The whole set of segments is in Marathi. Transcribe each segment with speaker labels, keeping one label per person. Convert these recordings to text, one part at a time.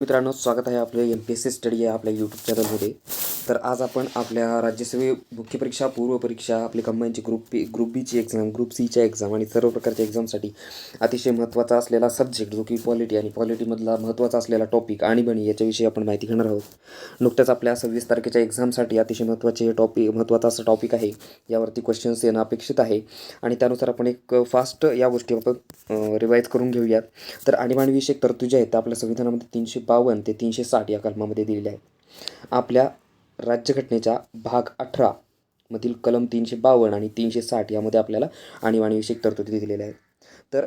Speaker 1: मित्रांनो, स्वागत आहे आपलं MPSC स्टडी या आपल्या यूट्यूब चॅनलमध्ये. तर आज आपण आपल्या राज्यसेवे मुख्य परीक्षा, पूर्व परीक्षा, आपली कंबाईनची ग्रुप बीची एक्झाम, ग्रुप सीच्या एक्झाम आणि सर्व प्रकारच्या एक्झामसाठी अतिशय महत्त्वाचा असलेला सब्जेक्ट जो की पॉलिटी आणि पॉलिटीमधला महत्त्वाचा असलेला टॉपिक आणीबाणी याच्याविषयी आपण माहिती घेणार आहोत. नुकत्याच आपल्या 26 तारखेच्या एक्झामसाठी अतिशय महत्त्वाचा असा टॉपिक आहे. यावरती क्वेश्चन्स येणं अपेक्षित आहे आणि त्यानुसार आपण एक फास्ट या गोष्टी आपण रिवाईज करून घेऊयात. तर आणीबाणीविषयक तरतुदी आहेत आपल्या संविधानामध्ये 352 ते 360 या कलमामध्ये दिलेल्या आहेत. आपल्या राज्यघटनेच्या भाग 18 मधील कलम 352 आणि 360 यामध्ये आपल्याला आणीबाणीविषयक तरतुदी दिलेल्या आहेत. तर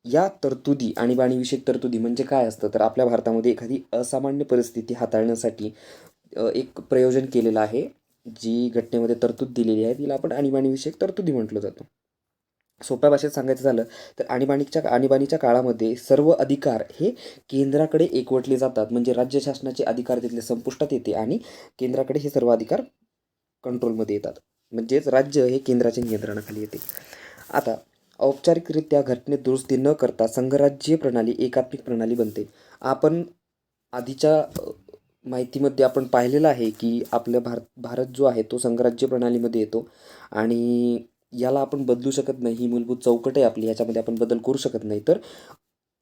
Speaker 1: या तरतुदी, आणीबाणीविषयक तरतुदी म्हणजे काय असतं, तर आपल्या भारतामध्ये एखादी असामान्य परिस्थिती हाताळण्यासाठी एक प्रयोजन केलेलं आहे. जी घटनेमध्ये तरतूद दिलेली आहे तिला आपण आणीबाणीविषयक तरतुदी म्हटलं जातं. सोप्या भाषेत सांगायचं झालं तर आणीबाणीच्या काळामध्ये सर्व अधिकार हे केंद्राकडे एकवटले जातात. म्हणजे राज्य शासनाचे अधिकार तिथले संपुष्टात येते आणि केंद्राकडे हे सर्व अधिकार कंट्रोलमध्ये येतात. म्हणजेच राज्य हे केंद्राच्या नियंत्रणाखाली येते. आता औपचारिकरित्या घटनेत दुरुस्ती न करता संघराज्य प्रणाली एकात्मिक प्रणाली बनते. आपण आधीच्या माहितीमध्ये आपण पाहिलेलं आहे की आपल्या भारत जो आहे तो संघराज्य प्रणालीमध्ये येतो आणि याला आपण बदलू शकत नाही. ही मूलभूत चौकट आहे आपली, याच्यामध्ये आपण बदल करू शकत नाही. तर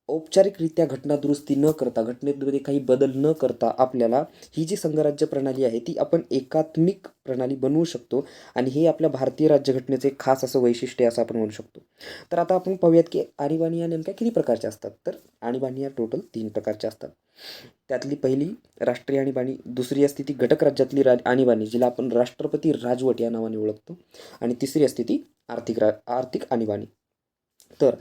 Speaker 1: औपचारिकरित्या घटना दुरुस्ती न करता, घटनेमध्ये काही बदल न करता आपल्याला ही जी संघराज्य प्रणाली आहे ती आपण एकात्मिक प्रणाली बनवू शकतो आणि हे आपल्या भारतीय राज्यघटनेचे एक खास असं वैशिष्ट्य असं आपण म्हणू शकतो. तर आता आपण पाहूयात की आणीबाणी या नेमक्या किती प्रकारच्या असतात. तर आणीबाणी या टोटल 3 प्रकारच्या असतात. त्यातली पहिली राष्ट्रीय आणीबाणी, दुसरी असते ती घटक राज्यातली आणीबाणी जिला आपण राष्ट्रपती राजवट या नावाने ओळखतो आणि तिसरी असते ती आर्थिक आणीबाणी. तर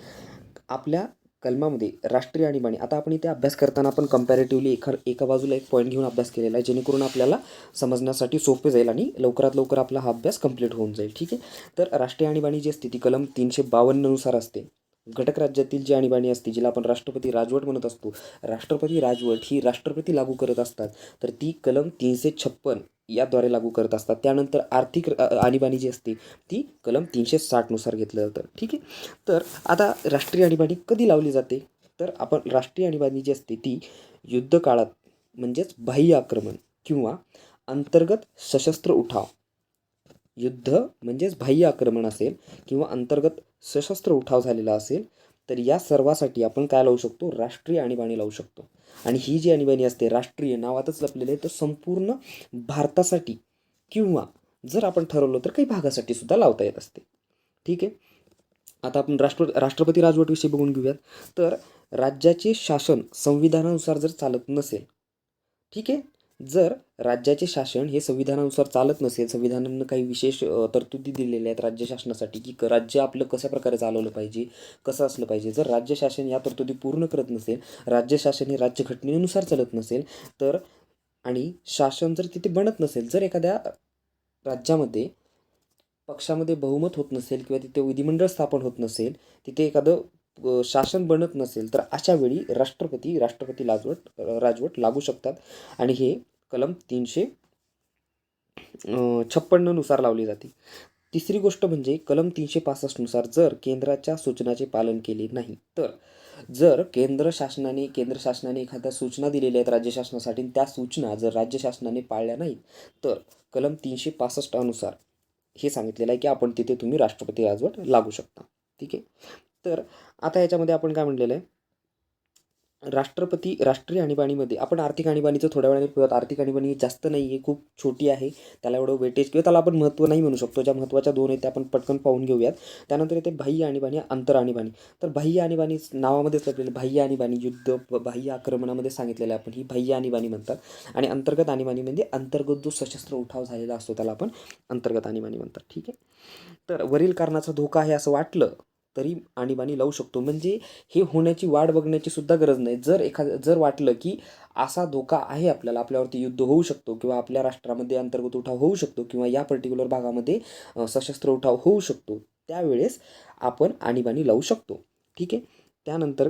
Speaker 1: आपल्या कलमामध्ये राष्ट्रीय आणीबाणी, आता आपण इथे अभ्यास करताना आपण कंपॅरेटिव्हली एका बाजूला एक पॉईंट घेऊन अभ्यास केलेला आहे जेणेकरून आपल्याला समजण्यासाठी सोपे जाईल आणि लवकरात लवकर आपला हा अभ्यास कंप्लीट होऊन जाईल. ठीक आहे. तर राष्ट्रीय आणीबाणी जी असते ती कलम 352 नुसार असते. घटक राज्यातील जी आणीबाणी असते जिला आपण राष्ट्रपती राजवट म्हणत असतो, राष्ट्रपती राजवट ही राष्ट्रपती लागू करत असतात, तर ती कलम 356 याद्वारे लागू करत असतात. त्यानंतर आर्थिक आणीबाणी जी असते ती कलम 360 नुसार घेतलं जातं. ठीक आहे. तर आता राष्ट्रीय आणीबाणी कधी लावली जाते, तर आपण राष्ट्रीय आणीबाणी जी असते ती युद्धकाळात म्हणजेच बाह्य आक्रमण किंवा अंतर्गत सशस्त्र उठाव, युद्ध म्हणजेच बाह्य आक्रमण असेल किंवा अंतर्गत सशस्त्र उठाव झालेला असेल तर या सर्वासाठी आपण काय लावू शकतो, राष्ट्रीय आणीबाणी लावू शकतो. आणि ही जी आणीबाणी असते राष्ट्रीय नावातच लपलेले आहे, तर संपूर्ण भारतासाठी किंवा जर आपण ठरवलं तर काही भागासाठी सुद्धा लावता येत असते. ठीक आहे. आता आपण राष्ट्रपती राजवटविषयी बघून घेऊयात. तर राज्याचे शासन संविधानानुसार जर चालत नसेल, ठीक आहे, जर राज्याचे शासन हे संविधानानुसार चालत नसेल, संविधानानं काही विशेष तरतुदी दिलेल्या आहेत राज्य शासनासाठी की राज्य आपलं कशा प्रकारे चालवलं पाहिजे, कसं असलं पाहिजे, जर राज्य शासन या तरतुदी पूर्ण करत नसेल, राज्य शासन हे राज्यघटनेनुसार चालत नसेल तर, आणि शासन जर तिथे बनत नसेल, जर एखाद्या राज्यामध्ये पक्षामध्ये बहुमत होत नसेल किंवा तिथे विधिमंडळ स्थापन होत नसेल, तिथे एखादं शासन बनत नसेल, तर अशा वेळी राष्ट्रपती राजवट लागू शकतात आणि हे कलम 356 नुसार लावली जाते. तिसरी गोष्ट म्हणजे कलम 365 नुसार जर केंद्राच्या सूचनाचे पालन केले नाही, तर जर केंद्र शासनाने एखाद्या सूचना दिलेल्या आहेत राज्य शासनासाठी, त्या सूचना जर राज्य शासनाने पाळल्या नाहीत तर कलम 365 अनुसार हे सांगितलेलं आहे की आपण तिथे तुम्ही राष्ट्रपती राजवट लागू शकता. ठीक आहे. तर आता याच्यामध्ये आपण काय म्हणलेलं आहे, राष्ट्रीय आणीबाणीमध्ये आपण आर्थिक आणीबाणीचं थोड्या वेळाने पाहूयात. आर्थिक आणीबाणी जास्त नाही आहे, खूप छोटी आहे, त्याला एवढं वेटेज किंवा त्याला आपण महत्त्व नाही म्हणू शकतो. ज्या महत्त्वाच्या 2 आहेत त्या आपण पटकन पाहून घेऊयात. त्यानंतर येते बाह्य आणीबाणी, आंतर आणीबाणी. तर बाह्य आणीबाणी नावामध्येच लपलेलं बाह्य आणीबाणी, युद्ध बाह्य आक्रमणामध्ये सांगितलेलं आहे आपण, ही बाह्य आणीबाणी म्हणतात. आणि अंतर्गत आणीबाणी म्हणजे अंतर्गत जो सशस्त्र उठाव झालेला असतो त्याला आपण अंतर्गत आणीबाणी म्हणतात. ठीक आहे. तर वरील कारणाचा धोका आहे असं वाटलं तरी आणीबाणी लावू शकतो. म्हणजे हे होण्याची वाट बघण्याची सुद्धा गरज नाही. जर वाटलं की असा धोका आहे आपल्याला, आपल्यावरती युद्ध होऊ शकतो किंवा आपल्या राष्ट्रामध्ये अंतर्गत उठाव होऊ शकतो किंवा या पर्टिक्युलर भागामध्ये सशस्त्र उठाव होऊ शकतो, त्यावेळेस आपण आणीबाणी लावू शकतो. ठीक आहे. त्यानंतर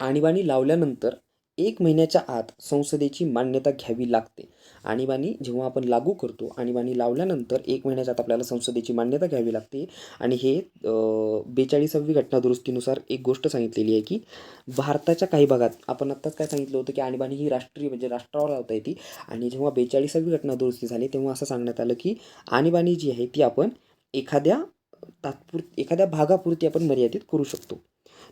Speaker 1: आणीबाणी लावल्यानंतर 1 महिन्याच्या आत संसदेची मान्यता घ्यावी लागते. आणीबाणी जेव्हा आपण लागू करतो, आणीबाणी लावल्यानंतर 1 महिन्याच्या आत आपल्याला संसदेची मान्यता घ्यावी लागते. आणि हे 42वी घटना दुरुस्तीनुसार एक गोष्ट सांगितलेली आहे की भारताच्या काही भागात आपण आत्ताच काय सांगितलं होतं की आणीबाणी ही राष्ट्रीय म्हणजे राष्ट्रावर लावता येते. आणि जेव्हा 42वी घटना दुरुस्ती झाली तेव्हा असं सांगण्यात आलं की आणीबाणी जी आहे ती आपण एखाद्या एखाद्या भागापुरती आपण मर्यादित करू शकतो.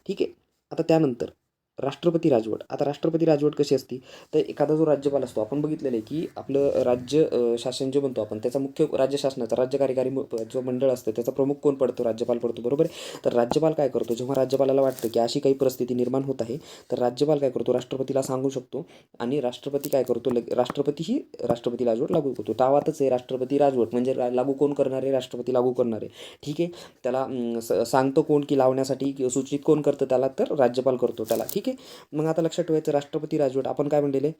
Speaker 1: ठीक आहे. आता त्यानंतर राष्ट्रपती राजवट. आता राष्ट्रपती राजवट कशी असते, तर एखादा जो राज्यपाल असतो, आपण बघितलेलं आहे की आपलं राज्य शासन जे म्हणतो आपण, त्याचा मुख्य राज्य शासनाचा राज्य कार्यकारी जो मंडळ असतं त्याचा प्रमुख कोण पडतो, राज्यपाल पडतो, बरोबर आहे. तर राज्यपाल काय करतो, जेव्हा राज्यपालाला वाटतं की अशी काही परिस्थिती निर्माण होत आहे, तर राज्यपाल काय करतो, राष्ट्रपतीला सांगू शकतो. आणि राष्ट्रपती काय करतो, राष्ट्रपती ही राष्ट्रपती राजवट लागू करतो. नावातच आहे राष्ट्रपती राजवट, म्हणजे लागू कोण करणार आहे, राष्ट्रपती लागू करणार आहे. ठीक आहे. त्याला सांगतो कोण की लावण्यासाठी सूचित कोण करतं त्याला, तर राज्यपाल करतो त्याला. ठीक आहे. मग आता लक्षात ठेवायचं, राष्ट्रपती राजवट आपण काय म्हणलेले,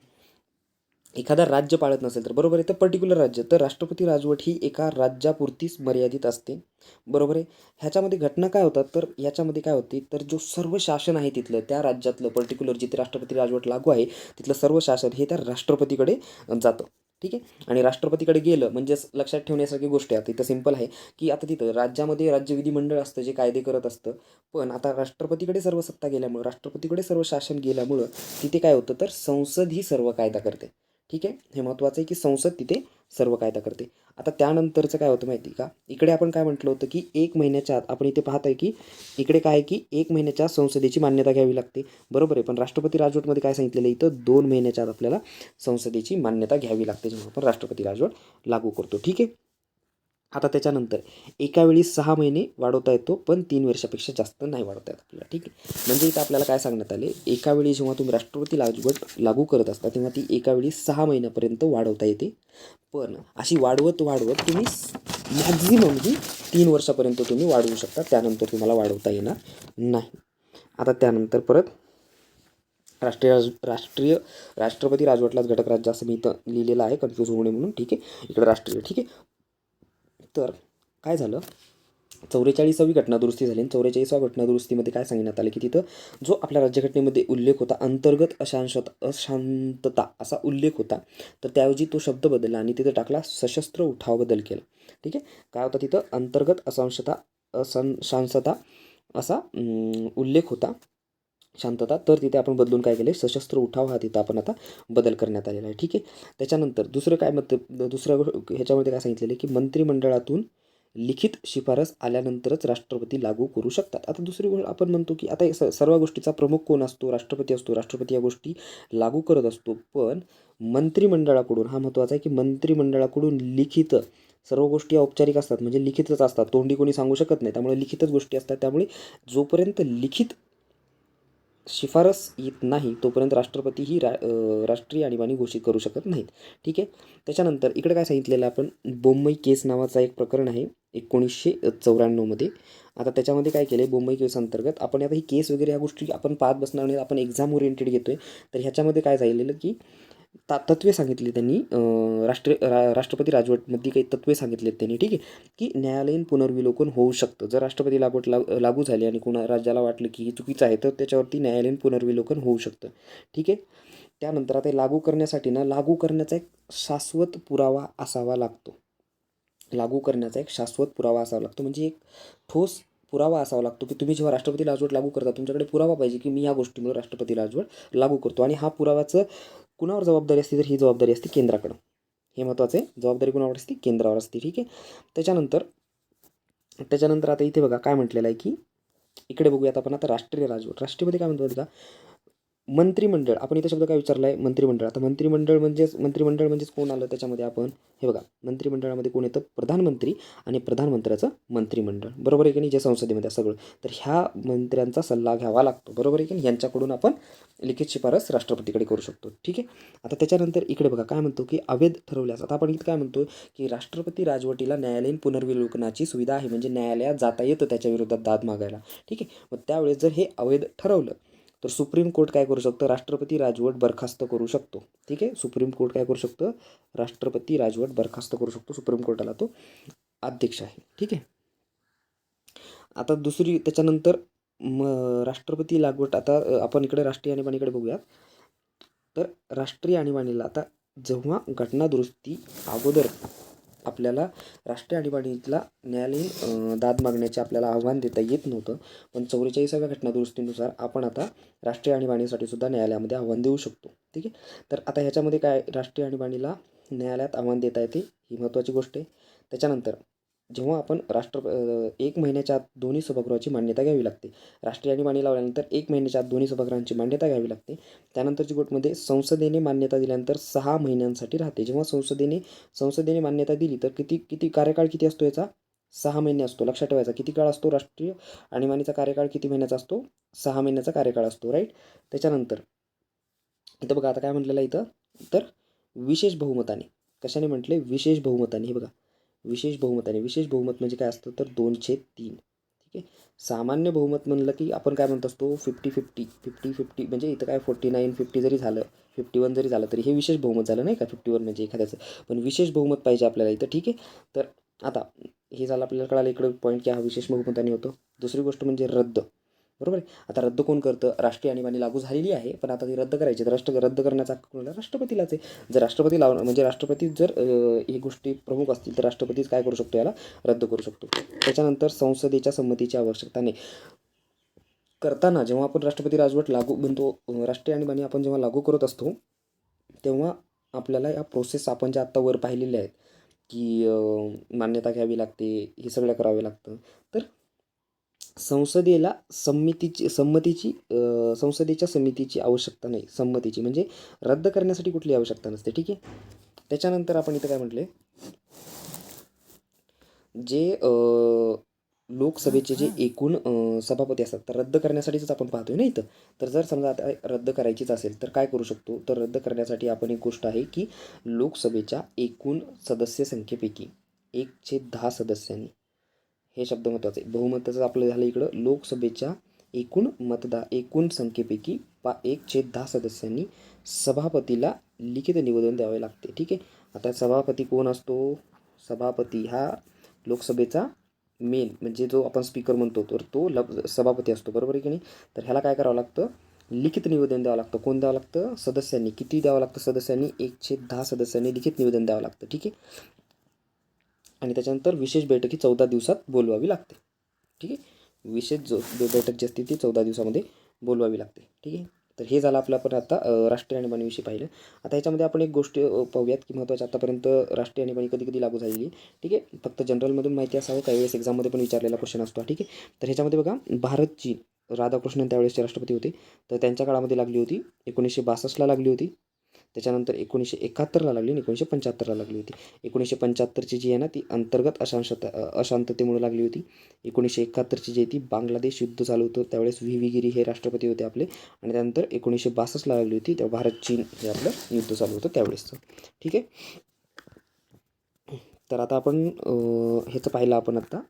Speaker 1: एखादा राज्य पाळत नसेल तर, बरोबर आहे, तर पर्टिक्युलर राज्य, तर राष्ट्रपती राजवट ही एका राज्यापुरतीच मर्यादित असते. बरोबर आहे. ह्याच्यामध्ये घटना काय होतात, तर याच्यामध्ये काय होते, तर जो सर्व शासन आहे तिथलं त्या राज्यातलं पर्टिक्युलर जिथे राष्ट्रपती राजवट लागू आहे तिथलं सर्व शासन हे त्या राष्ट्रपतीकडे जातं. ठीक आहे. आणि राष्ट्रपतीकडे गेलं म्हणजे लक्षात ठेवण्यासारखी गोष्ट आहे. आता इथं सिंपल आहे की आता तिथं राज्यामध्ये राज्य विधिमंडळ असतं जे कायदे करत असतं. पण आता राष्ट्रपतीकडे सर्व सत्ता गेल्यामुळं, राष्ट्रपतीकडे सर्व शासन गेल्यामुळं तिथे काय होतं, तर संसद ही सर्व कायदा करते. ठीक आहे. हे महत्त्वाचं आहे की संसद तिथे सर्व कायदा करते. आता त्यानंतरचं काय होतं माहिती का, इकडे आपण काय म्हटलं होतं की 1 महिन्याच्या आत, आपण इथे पाहत आहे की इकडे काय आहे की 1 महिन्याच्या आत संसदेची मान्यता घ्यावी लागते. बरोबर आहे. पण राष्ट्रपती राजवटमध्ये काय सांगितलेलं आहे, इथं 2 महिन्याच्या आत आपल्याला संसदेची मान्यता घ्यावी लागते जेव्हा आपण राष्ट्रपती राजवट लागू करतो. ठीक आहे. आता त्याच्यानंतर एका वेळी 6 महिने वाढवता येतो, पण 3 वर्षापेक्षा जास्त नाही वाढवता येत आपल्याला. ठीक आहे. म्हणजे इथं आपल्याला काय सांगण्यात आले, एका वेळी जेव्हा तुम्ही राष्ट्रपती राजवट लागू करत असता तेव्हा ती एका वेळी 6 महिन्यापर्यंत वाढवता येते. पण अशी वाढवत वाढवत तुम्ही मॅक्झिमम ही 3 वर्षापर्यंत तुम्ही वाढवू शकता, त्यानंतर तुम्हाला वाढवता येणार नाही. आता त्यानंतर परत राष्ट्रीय राष्ट्रपती राजवटलाच घटक राज्य असं मी इथं लिहिलेलं आहे, कन्फ्यूज होऊ नये म्हणून. ठीक आहे. इकडे राष्ट्रीय. ठीक आहे. तर काय झालं, 44वी घटनादुरुस्ती झाली आणि 44व्या घटनादुरुस्तीमध्ये काय सांगण्यात आलं की तिथं जो आपल्या राज्यघटनेमध्ये उल्लेख होता अंतर्गत अशांतता असा उल्लेख होता, तर त्याऐवजी तो शब्द बदलला आणि तिथं टाकला सशस्त्र उठाव बदल केला. ठीक आहे. काय होता तिथं, अंतर्गत अशांतता असा उल्लेख होता, शांतता, तर तिथे आपण बदलून काय केले, सशस्त्र उठाव हा तिथं आपण आता बदल करण्यात आलेला आहे. ठीक आहे. त्याच्यानंतर दुसरं काय मत, ह्याच्यामध्ये काय सांगितलेलं आहे की मंत्रिमंडळातून लिखित शिफारस आल्यानंतरच राष्ट्रपती लागू करू शकतात. आता दुसरी गोष्ट आपण म्हणतो की आता सर्व गोष्टीचा प्रमुख कोण असतो, राष्ट्रपती असतो. राष्ट्रपती या गोष्टी लागू करत असतो. पण मंत्रिमंडळाकडून, हा महत्त्वाचा आहे की मंत्रिमंडळाकडून लिखित सर्व गोष्टी औपचारिक असतात, म्हणजे लिखितच असतात, तोंडी कोणी सांगू शकत नाही, त्यामुळे लिखितच गोष्टी असतात. त्यामुळे जोपर्यंत लिखित शिफारस येत नाही तोपर्यंत राष्ट्रपती ही राष्ट्रीय आणीबाणी घोषित करू शकत नाहीत. ठीक आहे. त्याच्यानंतर इकडे काय सांगितलेलं आपण, बोम्मई केस नावाचा एक प्रकरण आहे 1994मध्ये. आता त्याच्यामध्ये काय केलं आहे, बोम्मई केस अंतर्गत आपण आता ही केस वगैरे ह्या गोष्टी आपण पाहत बसणार नाही, आपण एक्झाम ओरिएंटेड घेतोय. तर ह्याच्यामध्ये काय झालेलं की तत्त्वे सांगितली त्यांनी, राष्ट्रपती राजवटमध्ये काही तत्त्वे सांगितलेत त्यांनी. ठीक आहे. की न्यायालयीन पुनर्विलोकन होऊ शकतं जर राष्ट्रपती लागू झाली आणि कोणा राज्याला वाटलं की हे चुकीचं आहे, तर त्याच्यावरती न्यायालयीन पुनर्विलोकन होऊ शकतं. ठीक आहे. त्यानंतर आता लागू करण्यासाठी ना, लागू करण्याचा एक शाश्वत पुरावा असावा लागतो. लागू करण्याचा एक शाश्वत पुरावा असावा लागतो, म्हणजे एक ठोस पुरावा असावा लागतो की तुम्ही जेव्हा राष्ट्रपती राजवट लागू करता तुमच्याकडे पुरावा पाहिजे की मी या गोष्टीमुळे राष्ट्रपती राजवट लागू करतो. आणि हा पुरावाचं कुणावर जबाबदारी असते, तर ही जबाबदारी असते केंद्राकडं. हे महत्त्वाचं आहे, जबाबदारी कुणावर असते, केंद्रावर असते. ठीक आहे. त्याच्यानंतर त्याच्यानंतर आता इथे बघा काय म्हटलेलं आहे की इकडे बघूयात आपण आता राष्ट्रीय राजवट. राष्ट्रीयमध्ये काय म्हणतो का, मंत्रिमंडळ, आपण इथे शब्द काय विचारला आहे, मंत्रिमंडळ. आता मंत्रिमंडळ म्हणजेच कोण आलं त्याच्यामध्ये, आपण हे बघा मंत्रिमंडळामध्ये कोण येतं, प्रधानमंत्री आणि प्रधानमंत्र्याचं मंत्रिमंडळ. बरोबर आहे की नाही, जे संसदेमध्ये सगळं, तर ह्या मंत्र्यांचा सल्ला घ्यावा लागतो. बरोबर आहे की नाही, यांच्याकडून आपण लिखित शिफारस राष्ट्रपतीकडे करू शकतो. ठीक आहे. आता त्याच्यानंतर इकडे बघा काय म्हणतो की अवैध ठरवल्यास, आता आपण इथं काय म्हणतो की राष्ट्रपती राजवटीला न्यायालयीन पुनर्विलोकनाची सुविधा आहे, म्हणजे न्यायालयात जाता येतं त्याच्या विरोधात दाद मागायला. ठीक आहे. मग त्यावेळेस जर हे अवैध ठरवलं तर सुप्रीम कोर्ट काय करू शकतं, राष्ट्रपती राजवट बरखास्त करू शकतो. ठीक आहे. सुप्रीम कोर्ट काय करू शकतं, राष्ट्रपती राजवट बरखास्त करू शकतो. सुप्रीम कोर्टाला तो अध्यक्ष आहे. ठीक आहे. आता दुसरी त्याच्यानंतर राष्ट्रपती लागवट, आता आपण इकडे राष्ट्रीय आणीबाणीकडे बघूयात. तर राष्ट्रीय आणीबाणीला आता जेव्हा घटनादुरुस्ती अगोदर आपल्याला राष्ट्रीय आणीबाणीला न्यायालयीन दाद मागण्याचे आपल्याला आव्हान देता येत नव्हतं, पण 44व्या घटनादुरुस्तीनुसार आपण आता राष्ट्रीय आणीबाणीसाठी सुद्धा न्यायालयामध्ये आव्हान देऊ शकतो. ठीक आहे. तर आता ह्याच्यामध्ये काय, राष्ट्रीय आणीबाणीला न्यायालयात आव्हान देता येते, ही महत्त्वाची गोष्ट आहे. त्याच्यानंतर जेव्हा आपण 1 महिन्याच्या आत दोन्ही सभागृहाची मान्यता घ्यावी लागते. राष्ट्रीय आणीबाणी लावल्यानंतर 1 महिन्याच्या आत दोन्ही सभागृहांची मान्यता घ्यावी लागते. त्यानंतरची गोष्टमध्ये संसदेने मान्यता दिल्यानंतर 6 महिन्यांसाठी राहते. जेव्हा संसदेने मान्यता दिली तर किती कार्यकाळ किती असतो याचा? 6 महिने असतो. लक्षात ठेवायचा. किती काळ असतो राष्ट्रीय आणीबाणीचा कार्यकाळ? किती महिन्याचा असतो? 6 महिन्याचा कार्यकाळ असतो, राईट. त्याच्यानंतर इथं बघा आता काय म्हटलेलं आहे इथं, तर विशेष बहुमताने. कशाने म्हटले? विशेष बहुमताने. हे बघा, विशेष बहुमताने. विशेष बहुमत म्हणजे काय असतं तर 2/3. ठीक आहे. सामान्य बहुमत म्हणलं की आपण काय म्हणत असतो 50-50 म्हणजे इथं काय 49-50 जरी झालं, 51 जरी झालं तरी हे विशेष बहुमत झालं नाही का, 51 म्हणजे एखाद्याचं. पण विशेष बहुमत पाहिजे आपल्याला इथं. ठीक आहे. तर आता हे झालं आपल्याला कळालं इकडं पॉईंट की हा विशेष बहुमताने होतो. दुसरी गोष्ट म्हणजे रद्द. बरोबर आहे. आता रद्द कोण करतं? राष्ट्रीय आणीबाणी लागू झालेली आहे पण आता ती रद्द करायची, तर रद्द करण्याचा हक्क कोणाला? राष्ट्रपतीलाच आहे. जर राष्ट्रपती म्हणजे राष्ट्रपती जर ही गोष्टी प्रमुख असतील तर राष्ट्रपतीच काय करू शकतो? याला रद्द करू शकतो. त्याच्यानंतर संसदेच्या संमतीची आवश्यकता नाही. करताना जेव्हा आपण राष्ट्रपती राजवट लागू म्हणतो, राष्ट्रीय आणीबाणी आपण जेव्हा लागू करत असतो तेव्हा आपल्याला या प्रोसेस आपण ज्या आत्ता वर पाहिलेल्या आहेत की मान्यता घ्यावी लागते, हे सगळं करावे लागतं. तर संसदेला संसदेच्या समितीची आवश्यकता नाही. संमतीची म्हणजे रद्द करण्यासाठी कुठली आवश्यकता नसते. ठीक आहे. त्याच्यानंतर आपण इथं काय म्हटले, जे लोकसभेचे जे एकूण सभापती असतात तर रद्द करण्यासाठीच आपण पाहतोय ना इथं. तर जर समजा आता रद्द करायचीच असेल तर काय करू शकतो? तर रद्द करण्यासाठी आपण एक गोष्ट आहे की लोकसभेच्या एकूण सदस्य संख्येपैकी 1/10 सदस्यांनी, हे शब्द महत्त्वाचे. बहुमताचं आपलं झालं इकडं, लोकसभेच्या एकूण संख्येपैकी 1/10 सदस्यांनी सभापतीला लिखित निवेदन द्यावे लागते. ठीक आहे. आता सभापती कोण असतो? सभापती हा लोकसभेचा मेन म्हणजे जो आपण स्पीकर म्हणतो तर तो सभापती असतो. बरोबर आहे की नाही. तर ह्याला काय करावं लागतं? लिखित निवेदन द्यावं लागतं. कोण द्यावं लागतं? सदस्यांनी. किती द्यावं लागतं? सदस्यांनी 1/10 सदस्यांनी लिखित निवेदन द्यावं लागतं. ठीक आहे. आणि त्याच्यानंतर विशेष बैठकी 14 दिवसात बोलवावी लागते. ठीक आहे. विशेष बैठक जी असते ती 14 दिवसामध्ये बोलवावी लागते. ठीक आहे. तर हे झालं आपलं आपण आता राष्ट्रीय आणीबाणीविषयी पाहिलं. आता ह्याच्यामध्ये आपण एक गोष्ट पाहूयात की महत्त्वाची, आतापर्यंत राष्ट्रीय आणीबाणी कधी कधी लागू झालेली. ठीक आहे. फक्त जनरलमधून माहिती असावं, काही वेळेस एक्झाममध्ये पण विचारलेला क्वेश्चन असतो. ठीक आहे. तर ह्याच्यामध्ये बघा, भारत चीन, राधाकृष्णन त्यावेळेसचे राष्ट्रपती होते, तर त्यांच्या काळामध्ये लागली होती. 1962ला लागली होती. त्याच्यानंतर 1971ला लागली आणि 1975ला लागली होती. 1975ची जी आहे ना ती अंतर्गत अशांततेमुळे लागली होती. 1971ची जी आहे ती बांगलादेश युद्ध चालू होतं त्यावेळेस व्ही गिरी हे राष्ट्रपती होते आपले. आणि त्यानंतर 1962ला लागली होती, तेव्हा भारत चीन हे आपलं युद्ध चालू होतं त्यावेळेसचं. ठीक आहे. तर आता आपण ह्याचं पाहिलं आपण आता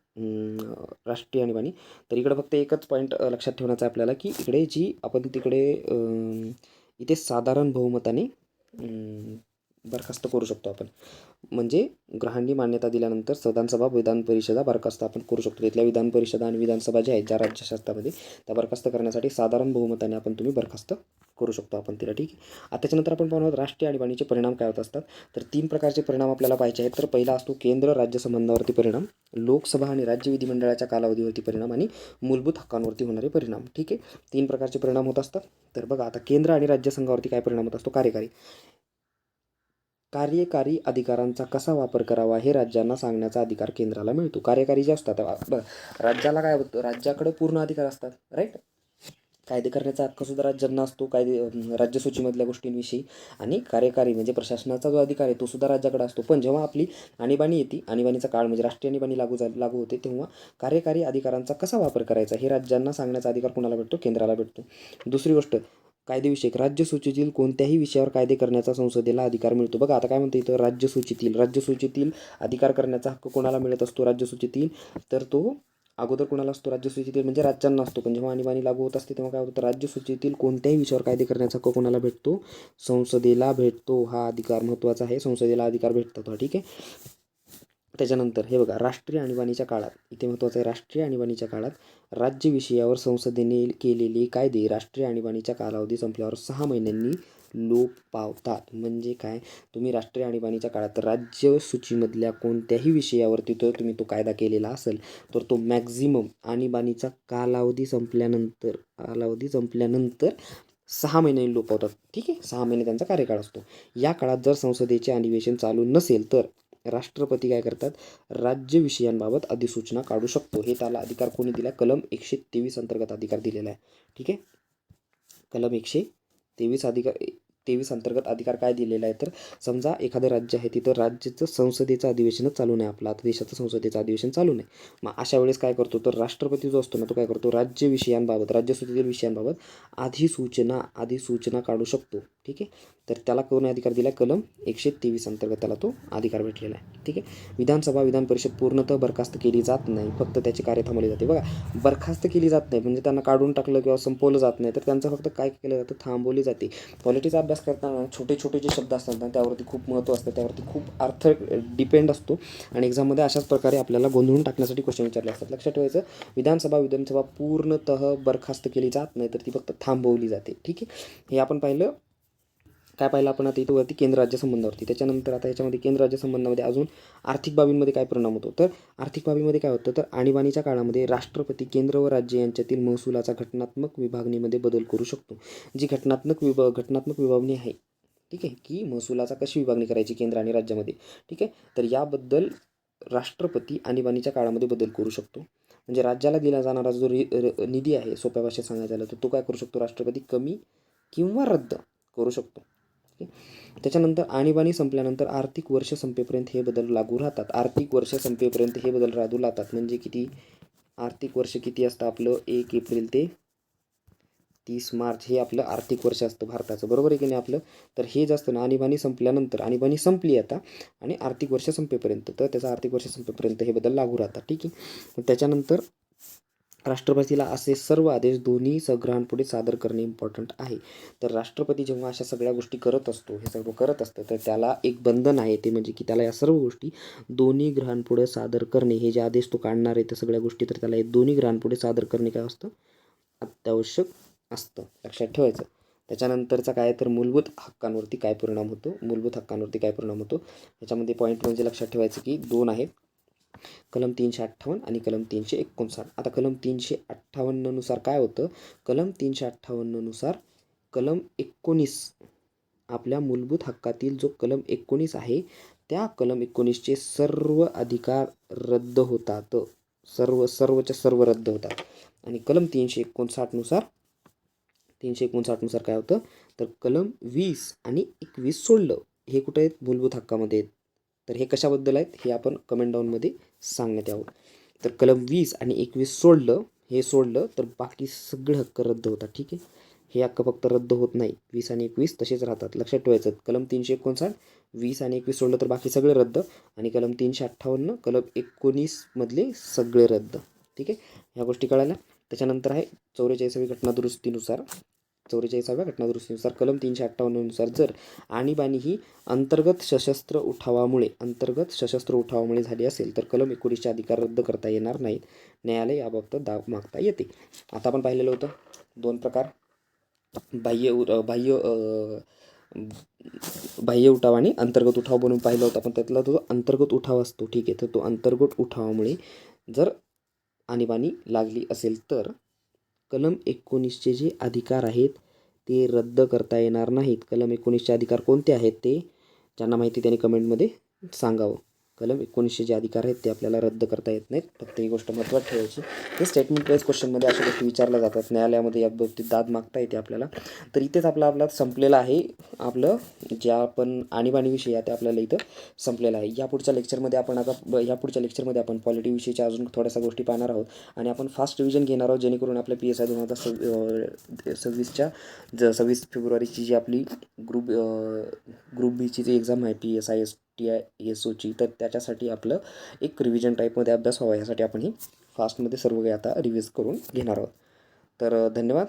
Speaker 1: राष्ट्रीय आणीबाणी. तर इकडं फक्त एकच पॉईंट लक्षात ठेवण्याचा आहे आपल्याला की इकडे जी आपण तिकडे इथे साधारण बहुमताने बरखास्त करू शकतो आपण. म्हणजे ग्रहांनी मान्यता दिल्यानंतर विधानसभा विधान परिषदा बरखास्त आपण करू शकतो. तिथल्या विधान परिषदा आणि विधानसभा ज्या आहेत ज्या राज्यशास्त्रामध्ये त्या बरखास्त करण्यासाठी साधारण बहुमताने आपण तुम्ही बरखास्त करू शकतो आपण तिला. ठीक आहे. आता त्याच्यानंतर आपण पाहणार राष्ट्रीय आणीबाणीचे परिणाम काय होत असतात. तर 3 प्रकारचे परिणाम आपल्याला पाहायचे आहेत. तर पहिला असतो केंद्र राज्य संबंधावरती परिणाम, लोकसभा आणि राज्य विधिमंडळाच्या कालावधीवरती परिणाम आणि मूलभूत हक्कांवरती होणारे परिणाम. ठीक आहे. 3 प्रकारचे परिणाम होत असतात. तर बघा आता केंद्र आणि राज्य संघावरती काय परिणाम होत असतो. कार्यकारी अधिकारांचा कसा वापर करावा हे राज्यांना सांगण्याचा अधिकार केंद्राला मिळतो. कार्यकारी जे असतात बघा, राज्याला काय होतं, राज्याकडे पूर्ण अधिकार असतात, राईट. कायदे करण्याचा हक्क सुद्धा राज्यांना असतो, राज्यसूचीमधल्या गोष्टींविषयी. आणि कार्यकारी म्हणजे प्रशासनाचा जो अधिकार आहे तो सुद्धा राज्याकडे असतो. पण जेव्हा आपली आणीबाणी येते, आणीबाणीचा काळ म्हणजे राष्ट्रीय आणीबाणी लागू होते, तेव्हा कार्यकारी अधिकारांचा कसा वापर करायचा हे राज्यांना सांगण्याचा अधिकार कोणाला भेटतो? केंद्राला भेटतो. दुसरी गोष्ट, कायदेविषयक राज्यसूचीतील कोणत्याही विषयावर कायदे करण्याचा संसदेला अधिकार मिळतो. बघा आता काय म्हणते इथं, राज्यसूचीतील अधिकार करण्याचा हक्क कोणाला मिळत असतो? राज्यसूचीतील, तर तो अगोदर कोणाला असतो? राज्यसूचीतील म्हणजे राज्यांना असतो. पण जेव्हा आणीबाणी लागू होत असते तेव्हा काय होतं? राज्यसूचीतील कोणत्याही विषयावर कायदे करण्याचा हक्क कोणाला भेटतो? संसदेला भेटतो. हा अधिकार महत्त्वाचा आहे, संसदेला अधिकार भेटतो. ठीक आहे. त्याच्यानंतर हे बघा, राष्ट्रीय आणीबाणीच्या काळात, इथे महत्त्वाचं आहे, राष्ट्रीय आणीबाणीच्या काळात राज्य विषयावर संसदेने केलेले कायदे राष्ट्रीय आणीबाणीच्या कालावधी संपल्यावर 6 महिन्यांनी लोप पावतात. म्हणजे काय, तुम्ही राष्ट्रीय आणीबाणीच्या काळात राज्य सूचीमधल्या कोणत्याही विषयावरती तर तुम्ही तो कायदा केलेला असेल तर तो मॅक्झिमम आणीबाणीचा कालावधी संपल्यानंतर 6 महिन्यांनी लोप पावतात. ठीक आहे, 6 महिने त्यांचा कार्यकाळ असतो. या काळात जर संसदेचे अधिवेशन चालू नसेल तर राष्ट्रपती काय करतात, राज्य विषयांबाबत अधिसूचना काढू शकतो. हे त्याला अधिकार कोणी दिला, कलम 123 अंतर्गत अधिकार दिलेला आहे. ठीक आहे, कलम 123 अंतर्गत अधिकार काय दिलेला आहे, तर समजा एखादं राज्य आहे, तिथं राज्याचं संसदेचं अधिवेशनच चालू नाही, आपलं आता देशाचं संसदेचं अधिवेशन चालू नाही. मग अशा वेळेस काय करतो, तर राष्ट्रपती जो असतो ना, तो काय करतो, राज्य सूचीतील विषयांबाबत अधिसूचना काढू शकतो. ठीक आहे, तर त्याला कोण अधिकार दिला, कलम 123 अंतर्गत त्याला तो अधिकार भेटलेला आहे. ठीक आहे, विधान परिषद पूर्णतः बरखास्त केली जात नाही, फक्त त्याची कार्य थांबवली जाते. बघा, बरखास्त केली जात नाही म्हणजे त्यांना काढून टाकलं किंवा संपवलं जात नाही, तर त्यांचं फक्त काय केलं जातं, थांबवली जाते. पॉलिटीचा अभ्यास करताना छोटे छोटे जे शब्द असतात ना, त्यावरती खूप महत्त्व असतं, त्यावरती खूप अर्थ डिपेंड असतो आणि एक्झाममध्ये अशाच प्रकारे आपल्याला गोंधळून टाकण्यासाठी क्वेश्चन विचारले असतात. लक्षात ठेवायचं, विधानसभा पूर्णतः बरखास्त केली जात नाही, तर ती फक्त थांबवली जाते. ठीक आहे, हे आपण पाहिलं. काय पाहिलं आपण आता इथं वरती केंद्र राज्य संबंधावरती. त्याच्यानंतर आता याच्यामध्ये केंद्र राज्य संबंधामध्ये अजून आर्थिक बाबींमध्ये काय परिणाम होतो, तर आर्थिक बाबींमध्ये काय होतं, तर आणीबाणीच्या काळामध्ये राष्ट्रपती केंद्र व राज्य यांच्यातील महसुलाचा घटनात्मक विभागणीमध्ये बदल करू शकतो. जी घटनात्मक विभागणी आहे, ठीक आहे, की महसुलाचा कशी विभागणी करायची केंद्र आणि राज्यामध्ये. ठीक आहे, तर याबद्दल राष्ट्रपती आणीबाणीच्या काळामध्ये बदल करू शकतो. म्हणजे राज्याला दिला जाणारा जो निधी आहे, सोप्या भाषेत सांगायचं झालं तर तो काय करू शकतो, राष्ट्रपती कमी किंवा रद्द करू शकतो. त्याच्यानंतर आणीबाणी संपल्यानंतर आर्थिक वर्ष संपेपर्यंत हे बदल लागू राहतात. आर्थिक वर्ष संपेपर्यंत हे बदल लागू राहतात म्हणजे किती, आर्थिक वर्ष किती असतं आपलं, 1 एप्रिल ते 30 मार्च हे आपलं आर्थिक वर्ष असतं भारताचं, बरोबर आहे की नाही आपलं. तर हे जे असतं ना, आणीबाणी संपल्यानंतर, आणीबाणी संपली आता आणि आर्थिक वर्ष संपेपर्यंत, तर त्याचा आर्थिक वर्ष संपेपर्यंत हे बदल लागू राहतात. ठीक आहे, त्याच्यानंतर राष्ट्रपतीला असे सर्व आदेश दोन्ही सभागृहांपुढे सादर करणे इम्पॉर्टंट आहे. तर राष्ट्रपती जेव्हा अशा सगळ्या गोष्टी करत असतो, हे सर्व करत असतं, तर त्याला एक बंधन आहे, ते म्हणजे की त्याला या सर्व गोष्टी दोन्ही गृहांपुढे सादर करणे, हे जे आदेश तो काढणार आहे त्या सगळ्या गोष्टी, तर त्याला हे दोन्ही गृहांपुढे सादर करणे काय असतं, अत्यावश्यक असतं. लक्षात ठेवायचं. त्याच्यानंतरचा काय, तर मूलभूत हक्कांवरती काय परिणाम होतो, त्याच्यामध्ये पॉईंट म्हणजे लक्षात ठेवायचं की 2 आहेत, कलम 358 आणि कलम 359. आता कलम 358 नुसार काय होतं, कलम 358 नुसार कलम 19 आपल्या मूलभूत हक्कातील जो कलम 19 आहे, त्या कलम 19चे सर्व अधिकार रद्द होतात, सर्वच्या सर्व रद्द होतात. आणि कलम 359 नुसार काय होतं, तर कलम 20 आणि 21 सोडलं. हे कुठे आहेत, मूलभूत हक्कामध्ये आहेत. तर हे कशाबद्दल आहेत हे आपण कमेंट डाऊनमध्ये सांगण्यात यावं. तर कलम 20 आणि 21 सोडलं तर बाकी सगळे हक्क रद्द होतात. ठीक आहे, हे हक्क फक्त रद्द होत नाही, 20 आणि 21 तसेच राहतात. लक्षात ठेवायचं, कलम 359, 20 आणि 21 सोडलं तर बाकी सगळे रद्द, आणि कलम 358, कलम 19 मधले सगळे रद्द. ठीक आहे, ह्या गोष्टी कळाल्या. त्याच्यानंतर आहे 44व्या घटनादुरुस्तीनुसार कलम 358 नुसार जर आणीबाणी ही अंतर्गत सशस्त्र उठावामुळे झाली असेल तर कलम 19चे अधिकार रद्द करता येणार नाहीत, न्यायालय याबाबत दाब मागता येते. आता आपण पाहिलेलं होतं 2 प्रकार, बाह्य उठाव आणि अंतर्गत उठाव बनवून पाहिलं होतं. पण त्यातला जो अंतर्गत उठाव असतो, ठीक आहे, तर तो अंतर्गत उठावामुळे जर आणीबाणी लागली असेल तर कलम 19चे जे अधिकार आहेत ते रद्द करता येणार नाहीत. कलम 19चे अधिकार कोणते आहेत ते ज्यांना माहिती त्यांनी कमेंटमध्ये सांगावं. कलम 19चे जे अधिकार आहेत ते आपल्याला रद्द करता येत नाहीत, फक्त ही गोष्ट महत्त्वात ठेवायची. हे स्टेटमेंट वाईज क्वेश्चनमध्ये अशा गोष्टी विचारल्या जातात, न्यायालयामध्ये या बाबतीत दाद मागता येते आपल्याला. तर इथेच आपला संपलेलं आहे, आपलं जे आपण आणीबाणीविषयी आहे ते आपल्याला इथं संपलेलं आहे. या पुढच्या लेक्चरमध्ये आपण पॉलिटीविषयीच्या अजून थोड्याशा गोष्टी पाहणार आहोत आणि आपण फास्ट रिव्हिजन घेणार आहोत, जेणेकरून आपल्या PSI 26 फेब्रुवारीची जी आपली ग्रुप बीची जी एक्झाम आहे PSI STI SOची, तर त्याच्यासाठी आपलं एक रिव्हिजन टाईपमध्ये अभ्यास व्हावा, यासाठी आपण ही फास्टमध्ये सर्व काही आता रिव्हिज करून घेणार आहोत. तर धन्यवाद.